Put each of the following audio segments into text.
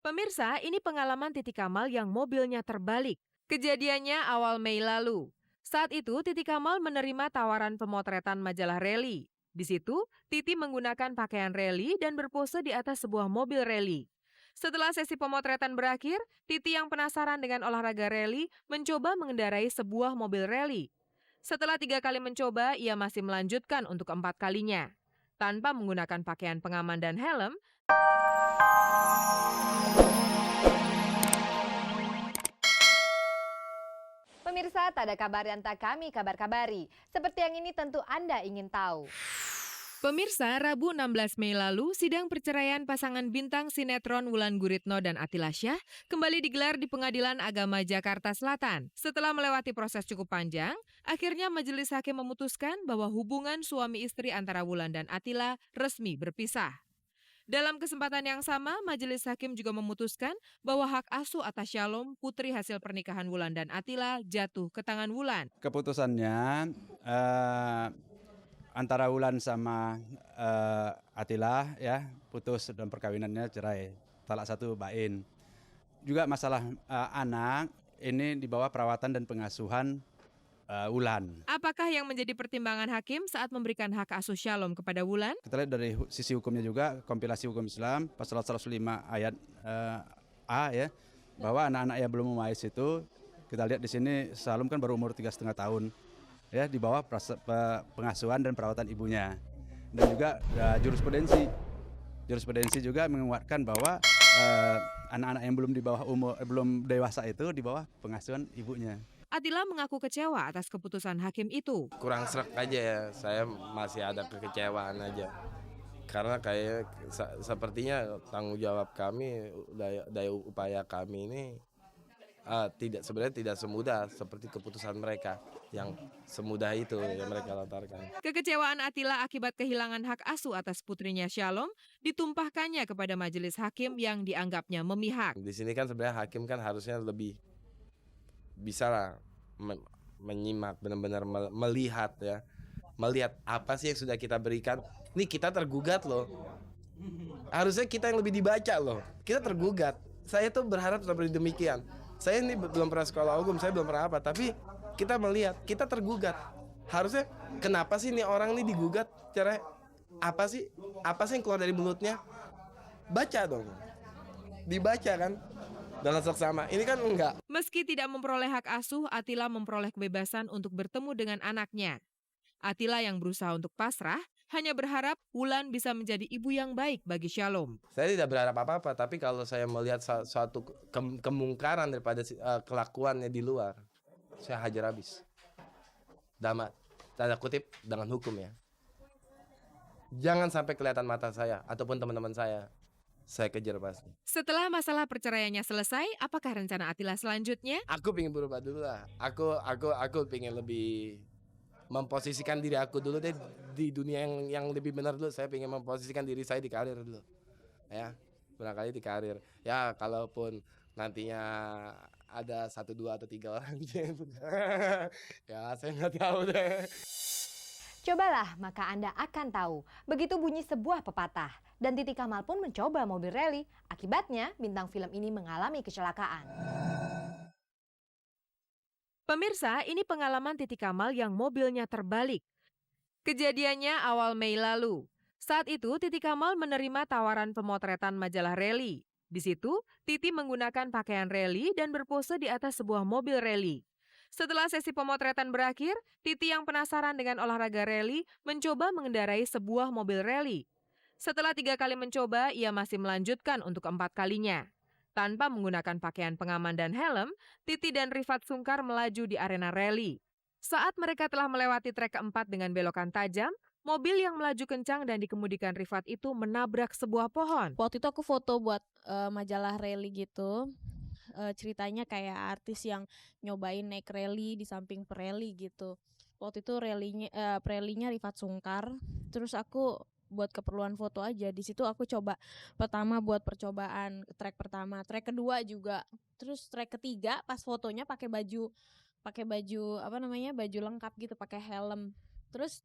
Pemirsa, ini pengalaman Titi Kamal yang mobilnya terbalik. Kejadiannya awal Mei lalu. Saat itu, Titi Kamal menerima tawaran pemotretan majalah rally. Di situ, Titi menggunakan pakaian rally dan berpose di atas sebuah mobil rally. Setelah sesi pemotretan berakhir, Titi yang penasaran dengan olahraga rally mencoba mengendarai sebuah mobil rally. Setelah 3 kali mencoba, ia masih melanjutkan untuk 4 kalinya. Tanpa menggunakan pakaian pengaman dan helm, Pemirsa, tak ada kabar yang tak kami kabar-kabari. Seperti yang ini tentu Anda ingin tahu. pemirsa, Rabu 16 Mei lalu, sidang perceraian pasangan bintang sinetron Wulan Guritno dan Atila Syah kembali digelar di Pengadilan Agama Jakarta Selatan. Setelah melewati proses cukup panjang, akhirnya majelis hakim memutuskan bahwa hubungan suami istri antara Wulan dan Atila resmi berpisah. Dalam kesempatan yang sama, majelis hakim juga memutuskan bahwa hak asuh atas Shalom, putri hasil pernikahan Wulan dan Atila, jatuh ke tangan Wulan. Keputusannya antara Wulan sama Atila ya putus dan perkawinannya cerai. Salah satu bain. Juga masalah anak ini di bawah perawatan dan pengasuhan Wulan. Apakah yang menjadi pertimbangan hakim saat memberikan hak asuh Shalom kepada Wulan? Kita lihat dari sisi hukumnya juga, kompilasi hukum Islam pasal 105 ayat A ya, bahwa anak-anak yang belum memayis itu kita lihat di sini Shalom kan baru umur 3,5 tahun ya, di bawah pengasuhan dan perawatan ibunya. Dan juga jurisprudensi juga menguatkan bahwa anak-anak yang belum di bawah umur belum dewasa itu di bawah pengasuhan ibunya. Atila mengaku kecewa atas keputusan hakim itu. Kurang srek aja ya, saya masih ada kekecewaan aja. Karena kayak sepertinya tanggung jawab kami, daya upaya kami ini sebenarnya tidak semudah seperti keputusan mereka yang semudah itu yang mereka lontarkan. Kekecewaan Atila akibat kehilangan hak asuh atas putrinya Shalom ditumpahkannya kepada majelis hakim yang dianggapnya memihak. Di sini kan sebenarnya hakim kan harusnya lebih bisa lah menyimak, benar-benar melihat ya, melihat apa sih yang sudah kita berikan. Nih kita tergugat loh, harusnya kita yang lebih dibaca loh, kita tergugat. Saya tuh berharap seperti demikian. Saya ini belum pernah sekolah hukum, saya belum pernah apa, tapi kita melihat, kita tergugat. Harusnya kenapa sih nih orang ini digugat, cara apa sih yang keluar dari mulutnya, baca dong, dibaca kan dengan seksama. Ini kan enggak. Meski tidak memperoleh hak asuh, Atila memperoleh kebebasan untuk bertemu dengan anaknya. Atila yang berusaha untuk pasrah hanya berharap Wulan bisa menjadi ibu yang baik bagi Shalom. Saya tidak berharap apa-apa, tapi kalau saya melihat suatu kemungkaran daripada kelakuannya di luar, saya hajar habis. Damat, tanda kutip dengan hukum ya. Jangan sampai kelihatan mata saya ataupun teman-teman saya kejar pasti. Setelah masalah perceraiannya selesai, apakah rencana Atila selanjutnya? Aku pengen berubah dulu lah. Aku pengen lebih memposisikan diri aku dulu deh di dunia yang lebih benar dulu. Saya pengen memposisikan diri saya di karir dulu. Ya, barangkali di karir. Ya, kalaupun nantinya ada 1, 2, atau 3 orang ya saya nggak tahu deh. Cobalah, maka Anda akan tahu. Begitu bunyi sebuah pepatah. Dan Titi Kamal pun mencoba mobil rally. Akibatnya, bintang film ini mengalami kecelakaan. Pemirsa, ini pengalaman Titi Kamal yang mobilnya terbalik. Kejadiannya awal Mei lalu. Saat itu, Titi Kamal menerima tawaran pemotretan majalah rally. Di situ, Titi menggunakan pakaian rally dan berpose di atas sebuah mobil rally. Setelah sesi pemotretan berakhir, Titi yang penasaran dengan olahraga rally mencoba mengendarai sebuah mobil rally. Setelah 3 kali mencoba, ia masih melanjutkan untuk 4 kalinya. Tanpa menggunakan pakaian pengaman dan helm, Titi dan Rifat Sungkar melaju di arena rally. Saat mereka telah melewati trek keempat dengan belokan tajam, mobil yang melaju kencang dan dikemudikan Rifat itu menabrak sebuah pohon. Waktu itu aku foto buat majalah rally gitu. Ceritanya kayak artis yang nyobain naik rally di samping rally gitu. Waktu itu rallynya Rifat Sungkar. Terus aku buat keperluan foto aja. Di situ aku coba pertama buat percobaan track pertama, track kedua juga. Terus track ketiga pas fotonya pakai baju baju lengkap gitu, pakai helm. Terus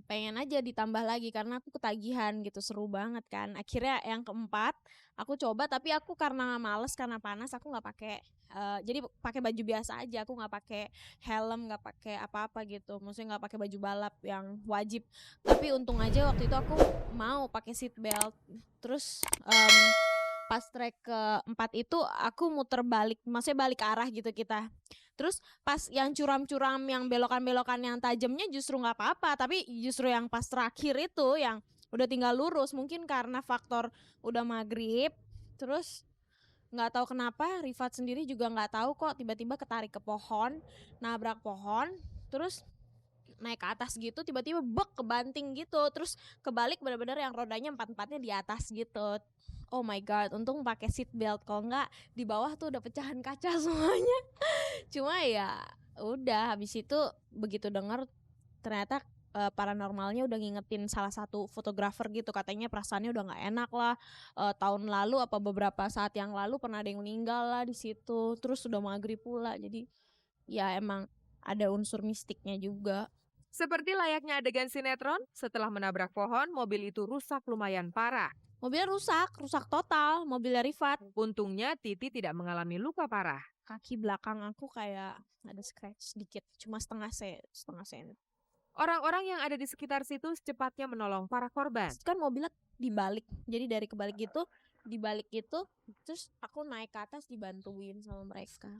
pengen aja ditambah lagi karena aku ketagihan gitu, seru banget kan. Akhirnya yang keempat aku coba, tapi aku karena males, karena panas, aku nggak pakai jadi pakai baju biasa aja, aku nggak pakai helm, nggak pakai apa-apa gitu, maksudnya nggak pakai baju balap yang wajib. Tapi untung aja waktu itu aku mau pakai seat belt. Terus pas trek keempat itu aku muter balik, maksudnya balik arah gitu kita. Terus pas yang curam-curam, yang belokan-belokan yang tajamnya justru nggak apa-apa, tapi justru yang pas terakhir itu yang udah tinggal lurus, mungkin karena faktor udah maghrib. Terus nggak tahu kenapa Rifat sendiri juga nggak tahu kok tiba-tiba ketarik ke pohon, nabrak pohon, terus naik ke atas gitu, tiba-tiba bek kebanting gitu, terus kebalik benar-benar yang rodanya empat-empatnya di atas gitu. Oh my god, untung pakai seat belt, kalau enggak di bawah tuh udah pecahan kaca semuanya. Cuma ya udah, habis itu begitu dengar ternyata paranormalnya udah ngingetin salah satu fotografer gitu, katanya perasaannya udah nggak enak lah. Tahun lalu apa beberapa saat yang lalu pernah ada yang meninggal lah di situ, terus udah maghrib pula, jadi ya emang ada unsur mistiknya juga. Seperti layaknya adegan sinetron, setelah menabrak pohon, mobil itu rusak lumayan parah. Mobilnya rusak total, mobilnya Rifat. Untungnya Titi tidak mengalami luka parah. Kaki belakang aku kayak ada scratch sedikit, cuma setengah sen. Orang-orang yang ada di sekitar situ secepatnya menolong para korban. Kan mobilnya dibalik, jadi dari kebalik gitu, dibalik gitu, terus aku naik ke atas dibantuin sama mereka.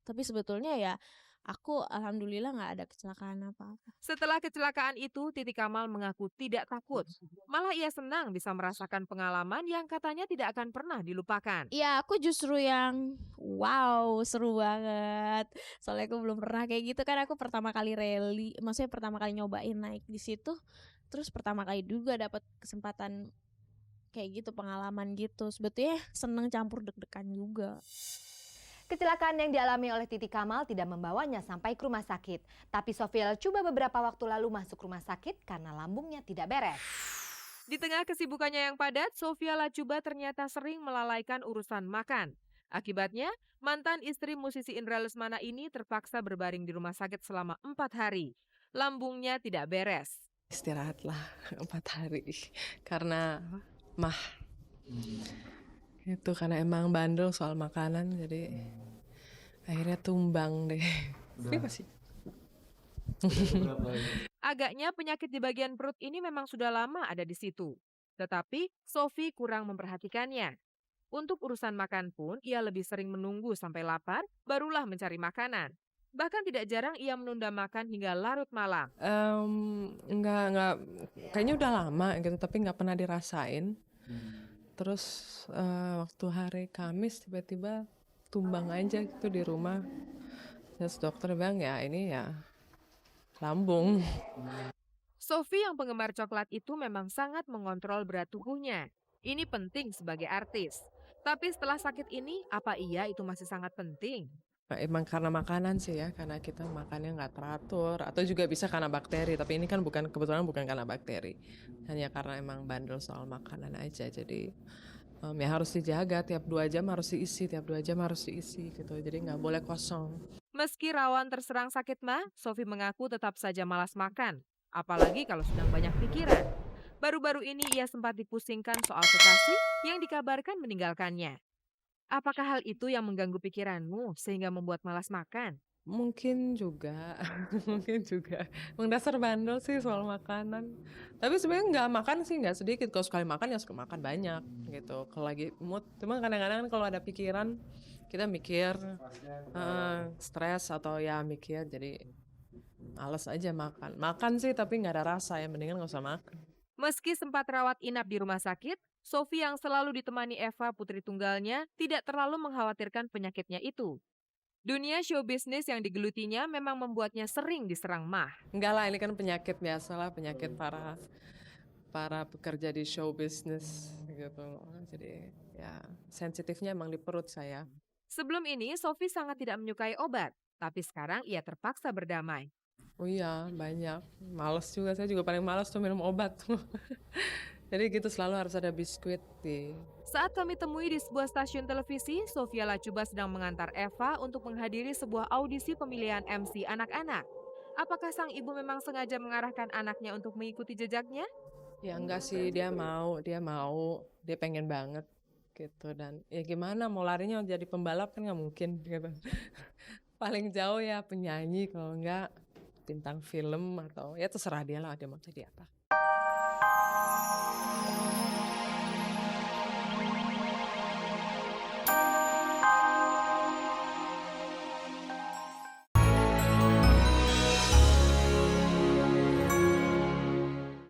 Tapi sebetulnya ya aku alhamdulillah nggak ada kecelakaan apa-apa. Setelah kecelakaan itu, Titi Kamal mengaku tidak takut. Malah ia senang bisa merasakan pengalaman yang katanya tidak akan pernah dilupakan. Iya, aku justru yang wow, seru banget. Soalnya aku belum pernah kayak gitu kan, aku pertama kali rally, maksudnya pertama kali nyobain naik di situ. Terus pertama kali juga dapat kesempatan kayak gitu, pengalaman gitu. Sebetulnya seneng campur deg-degan juga. Kecelakaan yang dialami oleh Titi Kamal tidak membawanya sampai ke rumah sakit. Tapi Sofia Lachuba beberapa waktu lalu masuk rumah sakit karena lambungnya tidak beres. Di tengah kesibukannya yang padat, Sofia Lachuba ternyata sering melalaikan urusan makan. Akibatnya, mantan istri musisi Indra Lesmana ini terpaksa berbaring di rumah sakit selama 4 hari. Lambungnya tidak beres. Istirahatlah 4 hari karena mah. Itu karena emang bandel soal makanan, jadi akhirnya tumbang deh. Ini masih. Agaknya penyakit di bagian perut ini memang sudah lama ada di situ. Tetapi Sofi kurang memperhatikannya. Untuk urusan makan pun, ia lebih sering menunggu sampai lapar, barulah mencari makanan. Bahkan tidak jarang ia menunda makan hingga larut malam. Enggak, kayaknya udah lama gitu, tapi nggak pernah dirasain. Terus waktu hari Kamis tiba-tiba tumbang aja gitu di rumah. Terus dokter bilang ya ini ya lambung. Sofi yang penggemar coklat itu memang sangat mengontrol berat tubuhnya. Ini penting sebagai artis. Tapi setelah sakit ini, apa iya itu masih sangat penting? Nah, emang karena makanan sih ya, karena kita makannya nggak teratur, atau juga bisa karena bakteri. Tapi ini kan kebetulan bukan karena bakteri, hanya karena emang bandel soal makanan aja. Jadi ya harus dijaga, tiap 2 jam harus diisi, gitu. Jadi nggak boleh kosong. Meski rawan terserang sakit mah, Sofi mengaku tetap saja malas makan. Apalagi kalau sedang banyak pikiran. Baru-baru ini ia sempat dipusingkan soal kekasih yang dikabarkan meninggalkannya. Apakah hal itu yang mengganggu pikiranmu sehingga membuat malas makan? Mungkin juga. Emang dasar bandel sih soal makanan. Tapi sebenarnya nggak makan sih nggak sedikit. Kalau sekali makan ya suka makan banyak gitu. Kalau lagi mood, cuma kadang-kadang kalau ada pikiran kita mikir stres atau ya mikir, jadi males aja makan. Makan sih tapi nggak ada rasa, ya mendingan nggak usah makan. Meski sempat rawat inap di rumah sakit, Sofi yang selalu ditemani Eva, putri tunggalnya, tidak terlalu mengkhawatirkan penyakitnya itu. Dunia show bisnis yang digelutinya memang membuatnya sering diserang mah. Enggak lah, ini kan penyakit biasa lah, penyakit para pekerja di show bisnis gitu. Jadi ya sensitifnya emang di perut saya. Sebelum ini, Sofi sangat tidak menyukai obat, tapi sekarang ia terpaksa berdamai. Oh iya, banyak. Males juga, saya juga paling males tuh minum obat tuh. Jadi gitu selalu harus ada biskuit di. Saat kami temui di sebuah stasiun televisi, Sofia Lachuba sedang mengantar Eva untuk menghadiri sebuah audisi pemilihan MC anak-anak. Apakah sang ibu memang sengaja mengarahkan anaknya untuk mengikuti jejaknya? Ya enggak sih, dia mau, dia pengen banget gitu. Dan ya gimana mau larinya jadi pembalap kan nggak mungkin gitu. Paling jauh ya penyanyi, kalau enggak bintang film atau ya terserah dia lah dia mau jadi apa.